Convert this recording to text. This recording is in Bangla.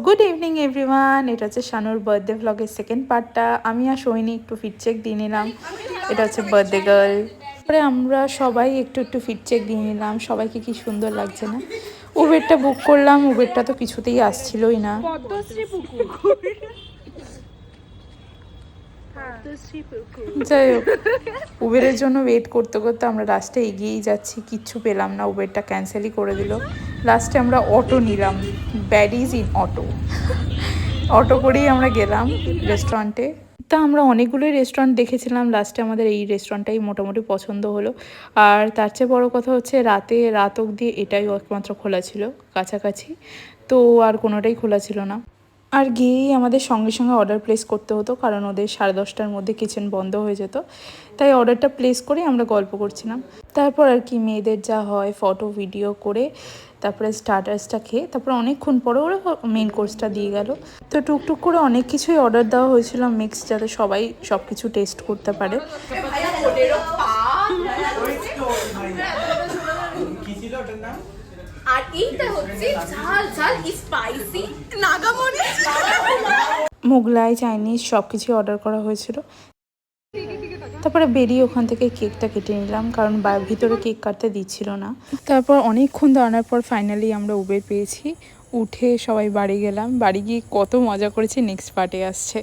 গুড ইভিনিং এভরিওয়ান, এটা হচ্ছে শানুর বার্থডে ভ্লগের সেকেন্ড পার্টটা। আমি আর সোহিনী একটু ফিট চেক দিয়ে নিলাম। এটা হচ্ছে বার্থডে গার্ল। তারপরে আমরা সবাই একটু একটু ফিট চেক দিয়ে নিলাম। সবাইকে কি সুন্দর লাগছে না? উবেরটা বুক করলাম, উবেরটা তো কিছুতেই আসছিলই না। যাই হোক, উবেরের জন্য ওয়েট করতে করতে আমরা লাস্টে এগিয়েই যাচ্ছি, কিচ্ছু পেলাম না, উবেরটা ক্যান্সেলই করে দিল। লাস্টে আমরা অটো নিলাম, ব্যাডিজ ইন অটো। অটো করেই আমরা গেলাম রেস্টুরেন্টে। তা আমরা অনেকগুলোই রেস্টুরেন্ট দেখেছিলাম, লাস্টে আমাদের এই রেস্টুরেন্টটাই মোটামুটি পছন্দ হলো। আর তার চেয়ে বড়ো কথা হচ্ছে রাত অবধি এটাই একমাত্র খোলা ছিল কাছাকাছি, তো আর কোনোটাই খোলা ছিল না। আর গিয়েই আমাদের সঙ্গে সঙ্গে অর্ডার প্লেস করতে হতো, কারণ ওদের 10:30টার মধ্যে কিচেন বন্ধ হয়ে যেত। তাই অর্ডারটা প্লেস করে আমরা গল্প করছিলাম। তারপর আর কি মেয়েদের যা হয়, ফটো ভিডিও করে তারপরে স্টার্টার্সটা খেয়ে তারপরে অনেকক্ষণ পরে ওরা মেন কোর্সটা দিয়ে গেল। তো টুকটুক করে অনেক কিছুই অর্ডার দেওয়া হয়েছিল মিক্স, যাতে সবাই সব কিছু টেস্ট করতে পারে। আর এইটা হচ্ছে ঝাল ঝাল স্পাইসি নাগামরিচ। মোগলাই, চাইনিজ সব কিছুই অর্ডার করা হয়েছিল। তারপরে বেরিয়ে ওখান থেকে কেকটা কেটে নিলাম, কারণ ভিতরে কেক কাটতে দিচ্ছিল না। তারপর অনেকক্ষণ দাঁড়ানোর পর ফাইনালি আমরা উবের পেয়েছি। উঠে সবাই বাড়ি গেলাম। বাড়ি গিয়ে কত মজা করেছি নেক্সট পার্টে আসছে।